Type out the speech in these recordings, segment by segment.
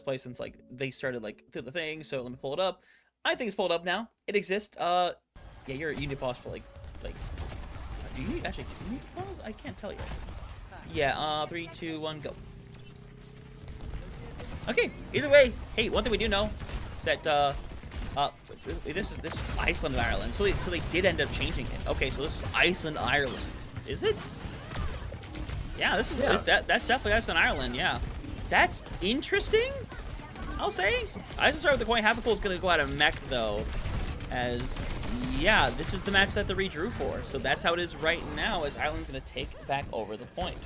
place since like they started like through the thing. So let me pull it up. I think it's pulled up now. It exists. Yeah, you need to pause for like. Do you actually do you need to pause? I can't tell you. Yeah. 3, 2, 1, go. Okay. Either way, hey, one thing we do know is that this is Iceland and Ireland. So they did end up changing it. Okay, so this is Iceland, Ireland. Is it? Yeah, this is that's definitely Iceland, Ireland. Yeah, that's interesting. I'll say. I just start with the coin. Havacool is gonna go out of mech though, as yeah, this is the match that they redrew for. So that's how it is right now. As Ireland's gonna take back over the point.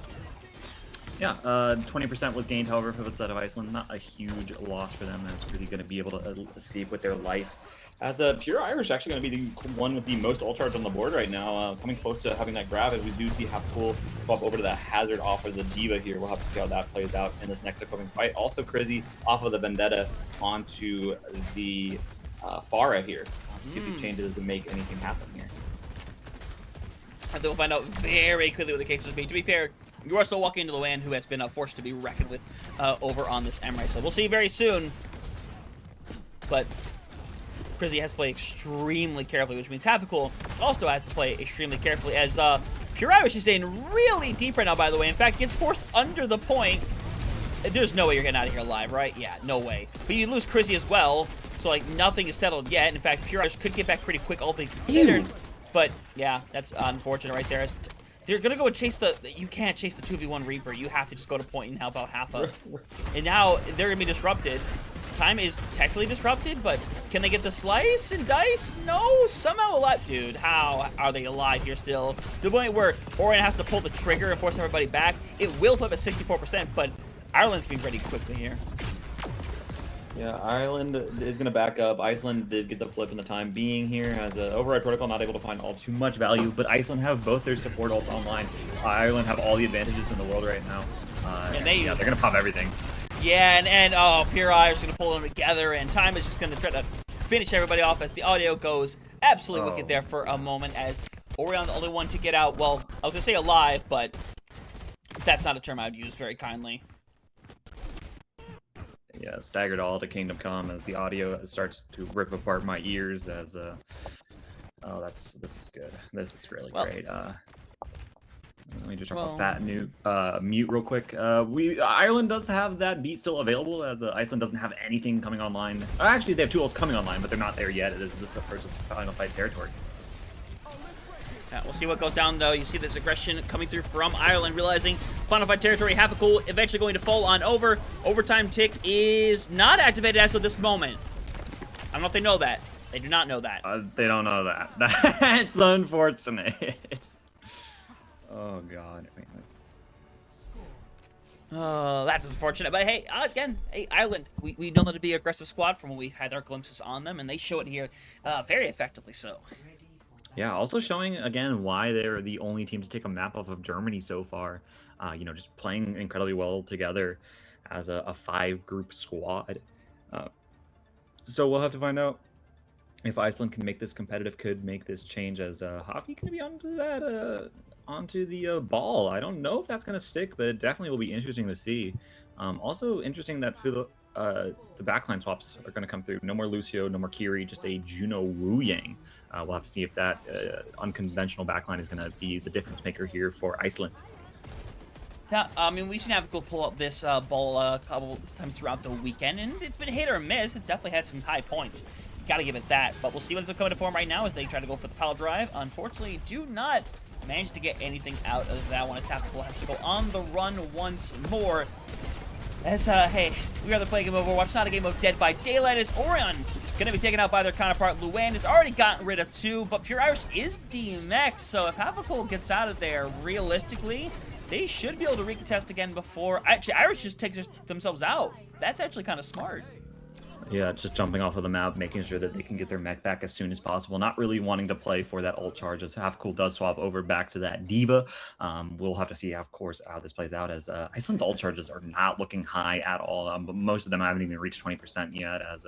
Yeah, 20% was gained, however, for the side of Iceland. Not a huge loss for them, as really going to be able to escape with their life. As Pure Irish actually going to be the one with the most ult charge on the board right now, coming close to having that grab, as we do see Havacool go up over to the Hazard off of the Diva here. We'll have to see how that plays out in this next upcoming fight. Also, Crizzy off of the Vendetta onto the Pharah here. See if he changes and make anything happen here. And then we'll find out very quickly what the case is being. To be fair, you are still walking into the land who has been forced to be reckoned with over on this Emery. So we'll see very soon. But Crizzy has to play extremely carefully, which means Havacool also has to play extremely carefully, as Pure Irish is staying really deep right now, by the way. In fact, gets forced under the point. There's no way you're getting out of here alive, right? Yeah, no way. But you lose Crizzy as well, so like nothing is settled yet. In fact, Pure Irish could get back pretty quick, all things considered. Ew. But yeah, that's unfortunate right there. They're gonna go and chase the. You can't chase the 2v1 Reaper. You have to just go to point and help out Hafa. And now they're gonna be disrupted. Time is technically disrupted, but can they get the slice and dice? No, somehow alive. Dude, how are they alive here still? To the point where Orion has to pull the trigger and force everybody back. It will flip at 64%, but Ireland's being ready quickly here. Yeah, Ireland is going to back up. Iceland did get the flip in the time being here, as Override Protocol not able to find all too much value, but Iceland have both their support ults online. Ireland have all the advantages in the world right now. And yeah, they're going to pop everything. Yeah, and oh, Pure Irish is going to pull them together, and Time is just going to try to finish everybody off as the audio goes absolutely wicked there for a moment, as Orion the only one to get out. Well, I was going to say alive, but that's not a term I would use very kindly. Yeah, staggered all to Kingdom Come as the audio starts to rip apart my ears as oh, this is good. This is really great. Let me just drop a fat mute real quick. Ireland does have that beat still available, as Iceland doesn't have anything coming online. Actually, they have 2 ults coming online, but they're not there yet. This is versus final fight territory. Yeah, we'll see what goes down, though. You see this aggression coming through from Ireland, realizing final fight territory, Havacool eventually going to fall on over. Overtime tick is not activated as of this moment. I don't know if they know that. They do not know that. They don't know that. That's unfortunate. Oh, God. Wait, let's... Oh, that's unfortunate. But hey, again, hey, Ireland, we know them to be an aggressive squad from when we had our glimpses on them, and they show it here very effectively so. Yeah, also showing, again, why they're the only team to take a map off of Germany so far. You know, just playing incredibly well together as a 5-group squad. So we'll have to find out if Iceland can make this competitive, could make this change, as Hafi can be onto that, onto the ball. I don't know if that's going to stick, but it definitely will be interesting to see. Also interesting that for the backline swaps are going to come through. No more Lucio, no more Kiri, just a Juno Wu Yang. We'll have to see if that unconventional backline is going to be the difference maker here for Iceland. Yeah, I mean, we've seen Havacool pull up this ball a couple times throughout the weekend, and it's been hit or miss. It's definitely had some high points. You got to give it that. But we'll see what's coming to form right now as they try to go for the power drive. Unfortunately, do not manage to get anything out of that one, as Havacool has to go on the run once more. As, hey, we are the play game of Overwatch, not a game of Dead by Daylight, as Orion going to be taken out by their counterpart. Luan has already gotten rid of 2, but Pure Irish is DMX, so if Havacool gets out of there, realistically, they should be able to recontest again before... Actually, Irish just takes themselves out. That's actually kind of smart. Yeah, just jumping off of the map, making sure that they can get their mech back as soon as possible. Not really wanting to play for that ult charge, as Havacool does swap over back to that Diva. We'll have to see, of course, how this plays out, as Iceland's ult charges are not looking high at all. But most of them haven't even reached 20% yet, as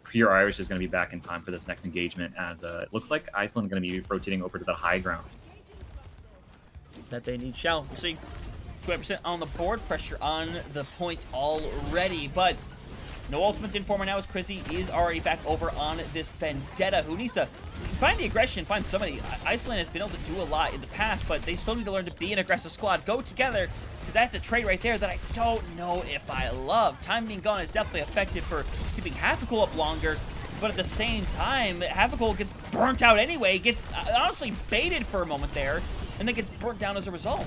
Pure Irish is going to be back in time for this next engagement, as it looks like Iceland is going to be rotating over to the high ground. That they need shell. We'll see. 20% on the board, pressure on the point already, but No ultimates in form now as Chrissy is already back over on this Vendetta, who needs to find the aggression, find somebody. Iceland has been able to do a lot in the past, but they still need to learn to be an aggressive squad. Go together, because that's a trait right there that I don't know if I love. Time being gone is definitely effective for keeping Half-a-Cool up longer, but at the same time, Half-a-Cool gets burnt out anyway, gets honestly baited for a moment there, and then gets burnt down as a result.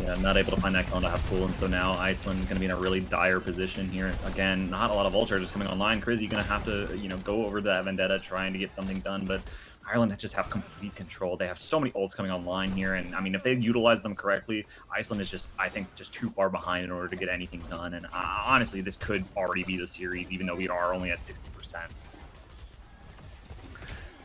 Yeah, not able to find that kill to have cool, and so now Iceland is going to be in a really dire position here. Again, not a lot of ult charges coming online. Crizzy going to have to, go over to that Vendetta trying to get something done, but Ireland just have complete control. They have so many ults coming online here, and I mean, if they utilize them correctly, Iceland is just, I think, just too far behind in order to get anything done, and honestly, this could already be the series, even though we are only at 60%.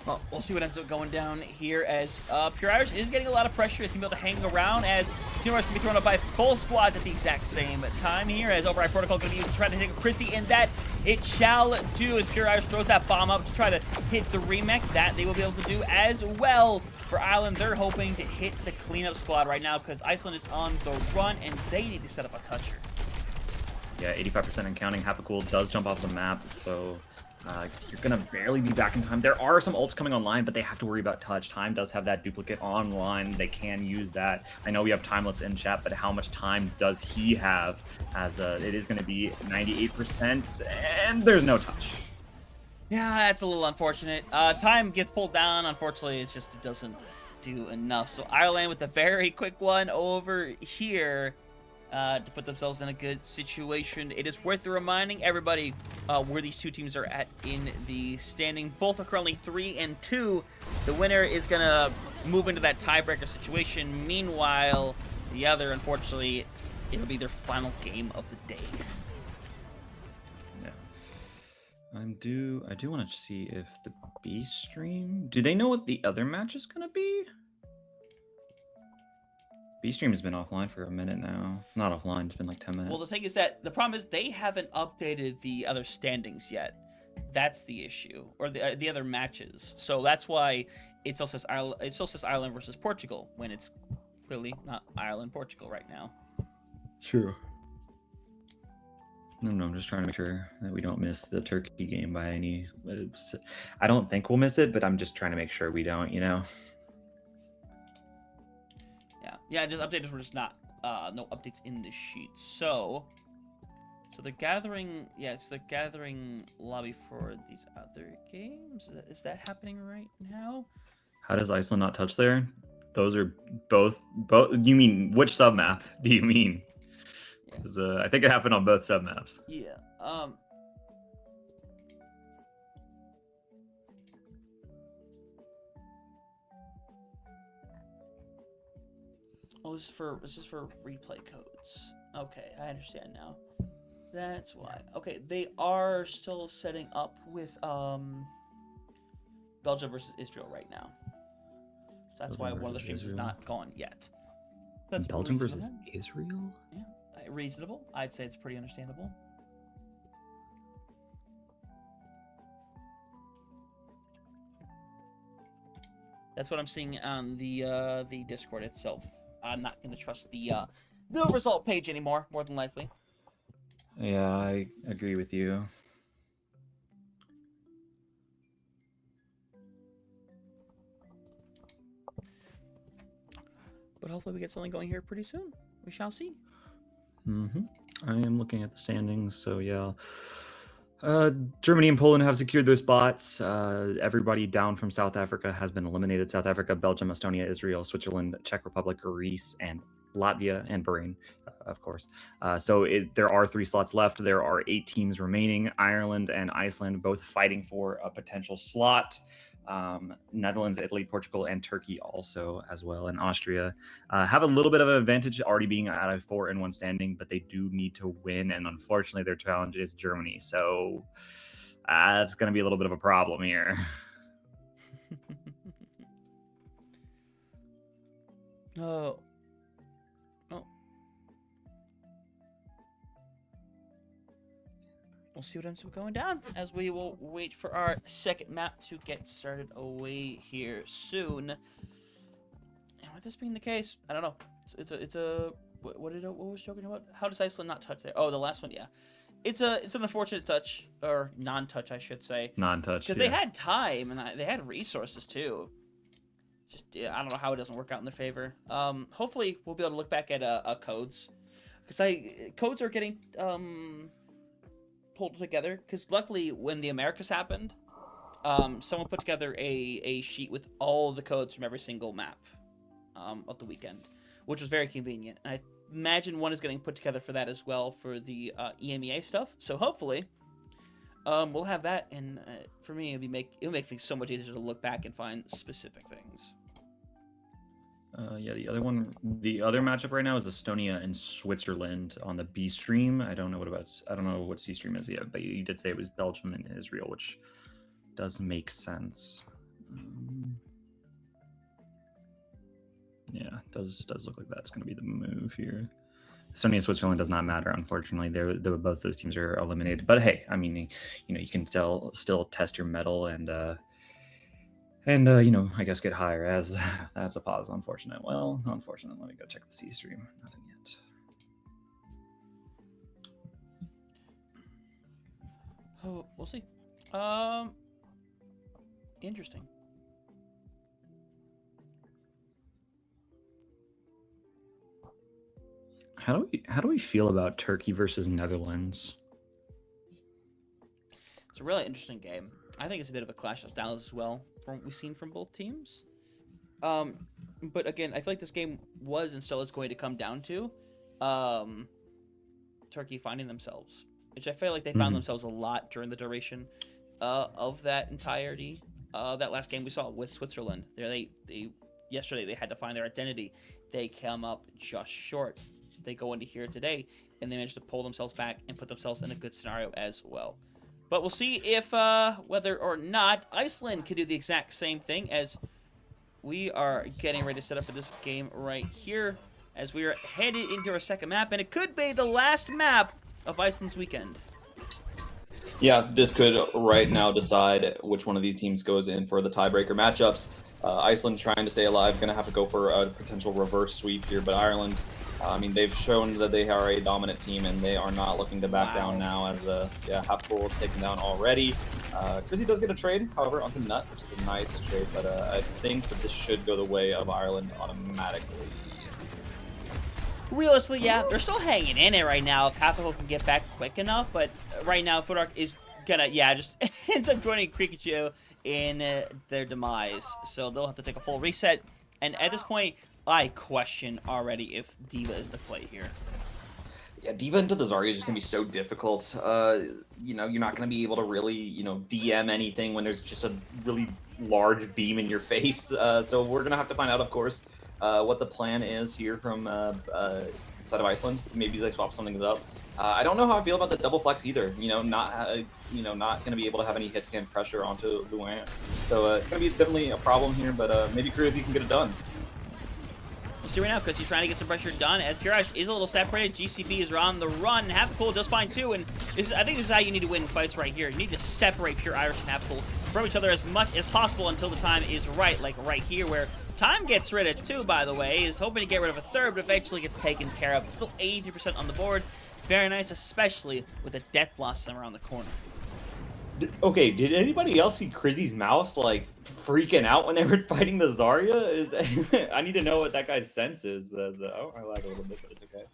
Well, we'll see what ends up going down here as Pure Irish is getting a lot of pressure. He's going to be able to hang around as Team Rush can be thrown up by both squads at the exact same time here as Override Protocol going to be used to try to take a Chrissy, and that it shall do as Pure Irish throws that bomb up to try to hit the remake. That they will be able to do as well. For Ireland, they're hoping to hit the cleanup squad right now because Iceland is on the run and they need to set up a toucher. Yeah, 85% and counting. Half-a-Cool does jump off the map, so you're going to barely be back in time. There are some ults coming online, but they have to worry about touch. Time does have that duplicate online. They can use that. I know we have Timeless in chat, but how much time does he have? As it is going to be 98%, and there's no touch. Yeah, that's a little unfortunate. Time gets pulled down. Unfortunately, it doesn't do enough. So Ireland with a very quick one over here. To put themselves in a good situation. It is worth reminding everybody where these two teams are at in the standing. Both are currently 3 and 2. The winner is going to move into that tiebreaker situation. Meanwhile, the other, unfortunately, it'll be their final game of the day. Yeah. I do want to see if the B stream... Do they know what the other match is going to be? B-Stream has been offline for a minute now. Not offline, it's been like 10 minutes. Well, the thing is that the problem is they haven't updated the other standings yet. That's the issue, or the other matches. So that's why it still says Ireland versus Portugal when it's clearly not Ireland-Portugal right now. Sure. No, I'm just trying to make sure that we don't miss the Turkey game by any... I don't think we'll miss it, but I'm just trying to make sure we don't, Yeah, just updates were just not, no updates in the sheet. So the gathering, it's the gathering lobby for these other games. Is that happening right now? How does Iceland not touch there? Those are both, you mean, which submap do you mean? Because I think it happened on both submaps. Yeah, Oh, this is for replay codes. Okay, I understand now. That's why. Okay, they are still setting up with Belgium versus Israel right now. So that's why one of the streams is not gone yet. That's Belgium versus Israel? Yeah, reasonable. I'd say it's pretty understandable. That's what I'm seeing on the Discord itself. I'm not going to trust the result page anymore, more than likely. Yeah, I agree with you. But hopefully we get something going here pretty soon. We shall see. I am looking at the standings, so yeah. Germany and Poland have secured those spots. Everybody down from South Africa has been eliminated. South Africa, Belgium, Estonia, Israel, Switzerland, Czech Republic, Greece, and Latvia, and Bahrain, of course. So there are 3 slots left. There are 8 teams remaining. Ireland and Iceland both fighting for a potential slot. Netherlands, Italy, Portugal, and Turkey also as well, and Austria have a little bit of an advantage already being at a 4-1 standing, but they do need to win, and unfortunately their challenge is Germany, so it's going to be a little bit of a problem here. Oh. We'll see what ends up going down as we will wait for our second map to get started away here soon. And with this being the case, I don't know. It's a what was joking about? How does Iceland not touch there? Oh, the last one, yeah. it's an unfortunate touch, or non-touch, I should say. Non-touch. Because they had time and they had resources too. Just I don't know how it doesn't work out in their favor. Hopefully we'll be able to look back at codes, because codes are getting pulled together. Because luckily when the Americas happened, someone put together a sheet with all the codes from every single map of the weekend, which was very convenient. And I imagine one is getting put together for that as well for the EMEA stuff. So hopefully, we'll have that, and for me, it'll make things so much easier to look back and find specific things. Yeah, the other matchup right now is Estonia and Switzerland on the B stream. I don't know what C stream is yet, but you did say it was Belgium and Israel, which does make sense. Yeah, does look like that's going to be the move here. Estonia and Switzerland does not matter, unfortunately. They're both those teams are eliminated. But hey, I mean, you can still test your mettle and I guess get higher as that's a pause. Unfortunate. Well, unfortunate. Let me go check the C stream. Nothing yet. Oh, we'll see. Interesting. How do we feel about Turkey versus Netherlands? It's a really interesting game. I think it's a bit of a clash of styles as well from what we've seen from both teams. But again, I feel like this game was and still is going to come down to Turkey finding themselves, which I feel like they found themselves a lot during the duration of that entirety. That last game we saw with Switzerland, yesterday they had to find their identity. They came up just short. They go into here today, and they managed to pull themselves back and put themselves in a good scenario as well. But we'll see if whether or not Iceland can do the exact same thing, as we are getting ready to set up for this game right here, as we are headed into our second map, and it could be the last map of Iceland's weekend. Yeah, this could right now decide which one of these teams goes in for the tiebreaker matchups. Iceland trying to stay alive, going to have to go for a potential reverse sweep here, but Ireland, I mean, they've shown that they are a dominant team, and they are not looking to back down now, as Half-Pool is taken down already. Chrissy does get a trade, however, onto Nut, which is a nice trade, but I think that this should go the way of Ireland automatically. Realistically, yeah, they're still hanging in it right now if Half-Pool can get back quick enough, but right now, Footark is gonna, just ends up joining Krikachu in their demise, so they'll have to take a full reset, and at this point, I question already if D.Va is the play here. Yeah, D.Va into the Zarya is just going to be so difficult. You're not going to be able to really, DM anything when there's just a really large beam in your face. So we're going to have to find out, of course, what the plan is here from inside of Iceland. Maybe they swap something up. I don't know how I feel about the double flex either. Not going to be able to have any hit scan pressure onto Luan. So it's going to be definitely a problem here, but maybe Crazy can get it done. We'll see right now, because he's trying to get some pressure done, as Purage is a little separated. GCB is on the run. Half-Cool does fine too, and I think this is how you need to win fights right here. You need to separate Pure Irish and Half-Cool from each other as much as possible until the time is right, like right here, where Time gets rid of 2, by the way. Is hoping to get rid of a 3rd, but eventually gets taken care of. Still 83% on the board. Very nice, especially with a Death Blossom around the corner. Okay, did anybody else see Crizzy's mouse freaking out when they were fighting the Zarya? I need to know what that guy's sense is. I lag a little bit, but it's okay.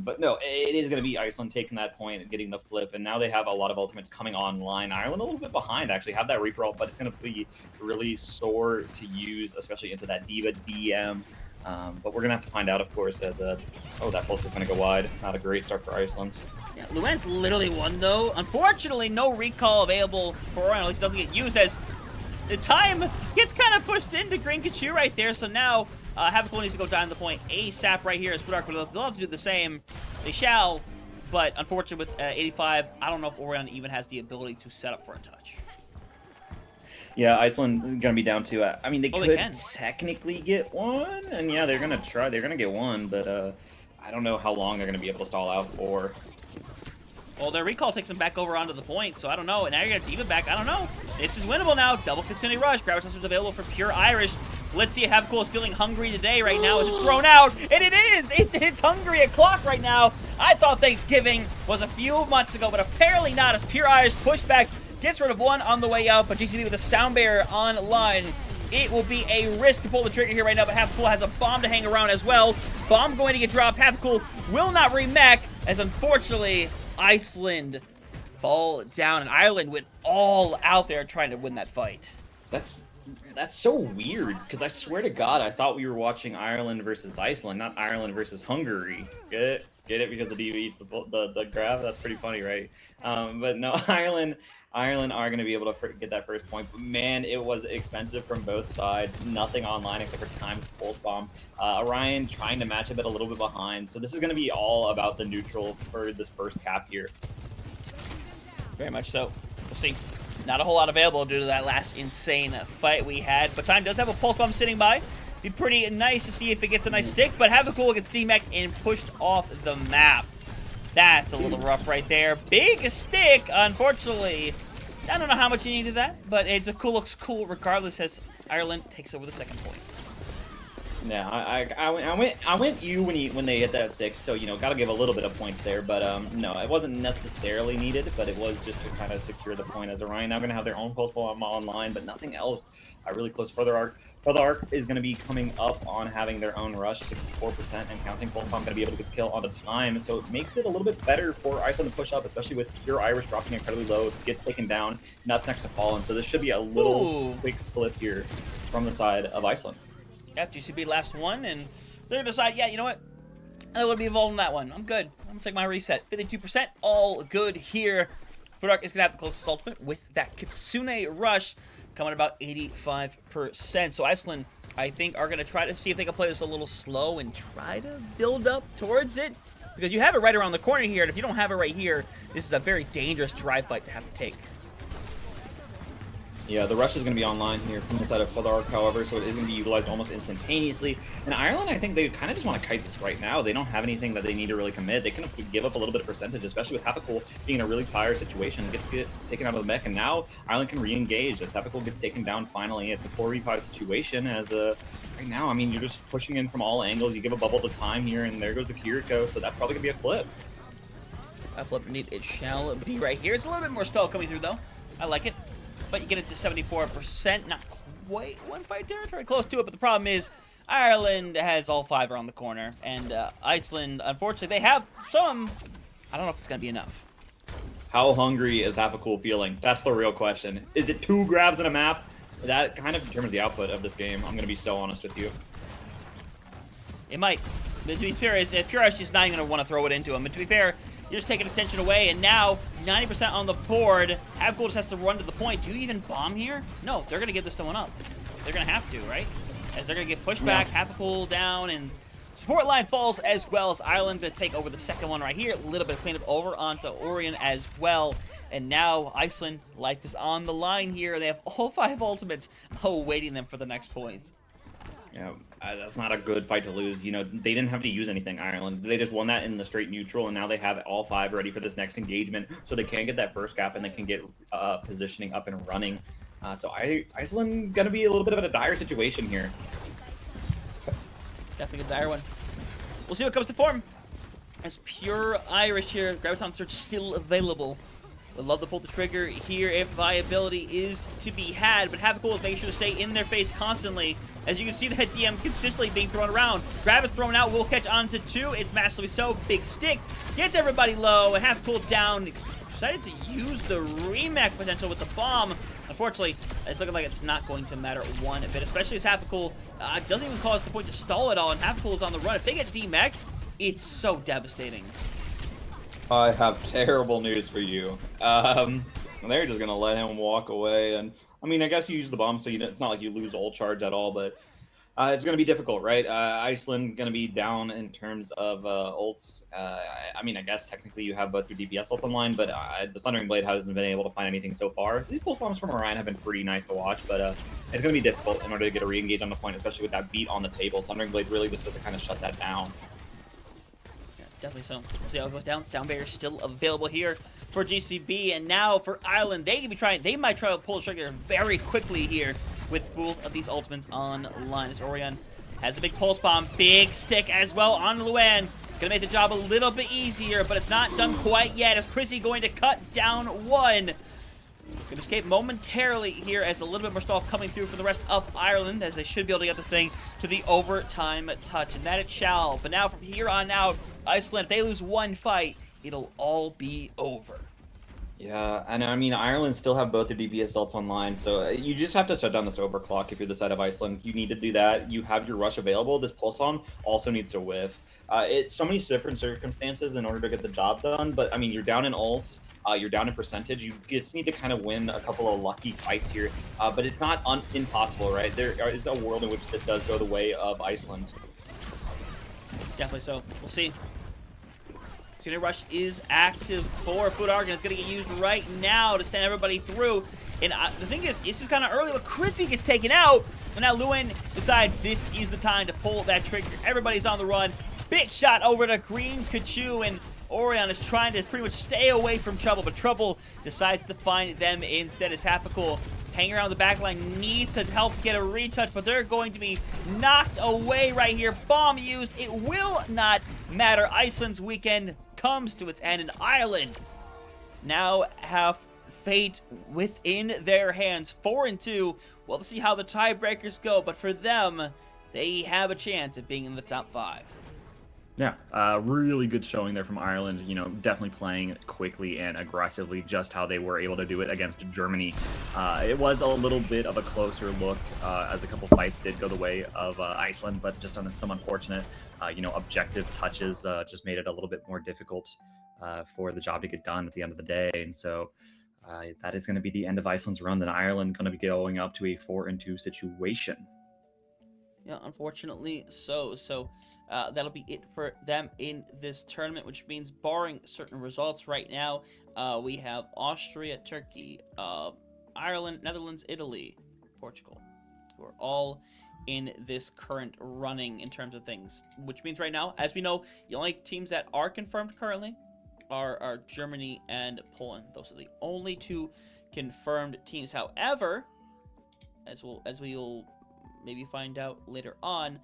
But no, it is going to be Iceland taking that point and getting the flip, and now they have a lot of ultimates coming online. Ireland a little bit behind, actually, have that Reaper ult, but it's going to be really sore to use, especially into that D.Va DM. But we're going to have to find out, of course, as that pulse is going to go wide. Not a great start for Iceland. Yeah, Luan's literally won, though. Unfortunately, no recall available for Orion. At least doesn't get used, as the time gets kind of pushed into Grinkachu right there. So now, Half-Cool needs to go down the point ASAP right here, as Footark would love to do the same. They shall, but unfortunately with 85, I don't know if Orion even has the ability to set up for a touch. Yeah, Iceland going to be down to, they could can technically get one, and yeah, they're going to try. They're going to get one, but I don't know how long they're going to be able to stall out for. Well, their recall takes them back over onto the point, so I don't know. And now you're going to D.Va back. I don't know. This is winnable now. Double Kitsune Rush. Gravitas is available for Pure Irish. Let's see if Havcool is feeling hungry today right now as it's thrown out. And it is! It's hungry o'clock right now. I thought Thanksgiving was a few months ago, but apparently not, as Pure Eyes pushed back, gets rid of one on the way out, but GCB with a sound barrier online. It will be a risk to pull the trigger here right now, but Havcool has a bomb to hang around as well. Bomb going to get dropped. Havcool will not remech, as unfortunately, Iceland fall down, and Ireland went all out there trying to win that fight. That's so weird, because I swear to God, I thought we were watching Ireland versus Iceland, not Ireland versus Hungary. Get it? Get it? Because the DV eats the grab? That's pretty funny, right? But no, Ireland are going to be able to get that first point. But man, it was expensive from both sides. Nothing online except for Time's Pulse Bomb. Orion trying to match a bit a little bit behind. So this is going to be all about the neutral for this first cap here. Very much so. We'll see. Not a whole lot available due to that last insane fight we had. But Time does have a Pulse Bomb sitting by. Be pretty nice to see if it gets a nice stick. But Havcool gets DMAC and pushed off the map. That's a little rough right there. Big stick, unfortunately. I don't know how much you needed that, but it's a cool, looks cool regardless as Ireland takes over the second point. Yeah, I went you when they hit that stick, so gotta give a little bit of points there, but no, it wasn't necessarily needed, but it was just to kind of secure the point, as Orion now gonna have their own pulse bomb online, but nothing else really close. Further Arc is going to be coming up on having their own rush, 64% and counting. Pulse Bomb going to be able to get the kill on the time, so it makes it a little bit better for Iceland to push up, especially with Pure Irish dropping incredibly low, gets taken down, Nuts next to Fallen, so this should be a little quick flip here from the side of Iceland. Yeah, GCB last one, and they're going to decide, yeah, you know what? I don't want to be involved in that one. I'm good. I'm going to take my reset. 52%, all good here. Fudark is going to have the closest ultimate with that Kitsune rush, coming at about 85%. So Iceland, I think, are going to try to see if they can play this a little slow and try to build up towards it. Because you have it right around the corner here, and if you don't have it right here, this is a very dangerous drive fight to have to take. Yeah, the rush is going to be online here from the side of Fudark, however, so it is going to be utilized almost instantaneously. And Ireland, I think they kind of just want to kite this right now. They don't have anything that they need to really commit. They can give up a little bit of percentage, especially with Havcool being in a really tired situation. Gets taken out of the mech, and now Ireland can re-engage as Havcool gets taken down finally. It's a 4v5 situation as right now, I mean, you're just pushing in from all angles. You give a bubble to Time here, and there goes the Kiriko, so that's probably going to be a flip. A flip indeed it shall be right here. It's a little bit more stall coming through, though. I like it. But you get it to 74%, not quite one fight territory, close to it, but the problem is Ireland has all five around the corner, and Iceland, unfortunately, they have some. I don't know if it's going to be enough. How hungry is Havcool feeling? That's the real question. Is it 2 grabs in a map? That kind of determines the output of this game. I'm going to be so honest with you. It might. But to be fair, if Pure Eyes just not even going to want to throw it into him. But to be fair, you're just taking attention away, and now 90% on the board. Havcool just has to run to the point. Do you even bomb here? No, they're going to give this one up. They're going to have to, right? As they're going to get pushed back, Havcool down, and support line falls as well as Ireland going to take over the second one right here. A little bit of cleanup over onto Orion as well. And now Iceland, life is on the line here. They have all 5 ultimates awaiting them for the next point. Yeah, that's not a good fight to lose. They didn't have to use anything, Ireland. They just won that in the straight neutral, and now they have all 5 ready for this next engagement, so they can get that first gap, and they can get positioning up and running. So Iceland going to be a little bit of a dire situation here. Definitely a dire one. We'll see what comes to form. As Pure Irish here, Graviton Search still available. Would love to pull the trigger here if viability is to be had, but Havcool is making sure to stay in their face constantly. As you can see, that DM consistently being thrown around. Grab is thrown out, will catch onto 2. It's massively so. Big stick gets everybody low, and Havcool down. Decided to use the remech potential with the bomb. Unfortunately, it's looking like it's not going to matter one bit, especially as Havcool doesn't even cause the point to stall at all, and Havcool is on the run. If they get demeched, it's so devastating. I have terrible news for you. They're just gonna let him walk away, and I mean, I guess you use the bomb, so it's not like you lose ult charge at all, but it's gonna be difficult, right? Iceland gonna be down in terms of ults. I mean, I guess technically you have both your DPS ults online, but the Sundering Blade hasn't been able to find anything so far. These pulse bombs from Orion have been pretty nice to watch, but it's gonna be difficult in order to get a re-engage on the point, especially with that beat on the table. Sundering Blade really just doesn't kind of shut that down. Definitely so. We'll see how it goes down. Sound barrier still available here for GCB, and now for Ireland, they might try to pull the trigger very quickly here. with both of these ultimates online. As Orion has a big pulse bomb, big stick as well on Luan. Gonna make the job a little bit easier, but it's not done quite yet. As Chrissy going to cut down one. Gonna escape momentarily here as a little bit more stall coming through for the rest of Ireland, as they should be able to get this thing to the overtime touch, and that it shall. But now from here on out, Iceland, if they lose one fight, it'll all be over. Yeah, and I mean, Ireland still have both their DPS ults online, so you just have to shut down this overclock if you're the side of Iceland. You need to do that. You have your rush available. This pulse on also needs to whiff. It's so many different circumstances in order to get the job done, but I mean, you're down in ults. You're down in percentage. You just need to kind of win a couple of lucky fights here, but it's not impossible, right? There is a world in which this does go the way of Iceland. Definitely so. We'll see. Senior Rush is active for Food Argon. It's going to get used right now to send everybody through. And the thing is, this is kind of early, but Chrissy gets taken out. And now Lewin decides this is the time to pull that trigger. Everybody's on the run. Big shot over to Green Kachu, and Orion is trying to pretty much stay away from Trouble, but Trouble decides to find them instead. As Hapical hanging around the back line needs to help get a retouch, but they're going to be knocked away right here. Bomb used. It will not matter. Iceland's weekend comes to its end, and Ireland now have fate within their hands. 4-2. We'll see how the tiebreakers go, but for them, they have a chance at being in the top 5. Yeah, really good showing there from Ireland. You know, definitely playing quickly and aggressively, just how they were able to do it against Germany. It was a little bit of a closer look, as a couple fights did go the way of Iceland, but just on some unfortunate, objective touches just made it a little bit more difficult for the job to get done at the end of the day. And so that is going to be the end of Iceland's run. Then Ireland going to be going up to a 4-2 situation. Yeah, unfortunately so. So that'll be it for them in this tournament, which means barring certain results right now, we have Austria, Turkey, Ireland, Netherlands, Italy, Portugal, who are all in this current running in terms of things, which means right now, as we know, the only teams that are confirmed currently are Germany and Poland. Those are the only two confirmed teams. However, as we'll maybe find out later on,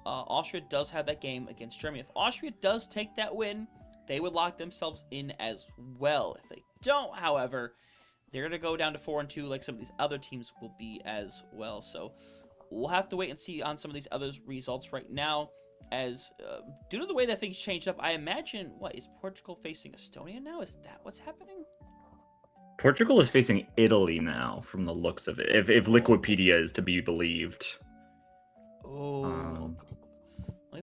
Austria does have that game against Germany. If Austria does take that win, they would lock themselves in as well. If they don't, however, they're going to go down to 4-2 like some of these other teams will be as well. So we'll have to wait and see on some of these other results right now, as due to the way that things changed up, I imagine, is Portugal facing Estonia now? Is that what's happening? Portugal is facing Italy now, from the looks of it, if Liquipedia is to be believed. Oh,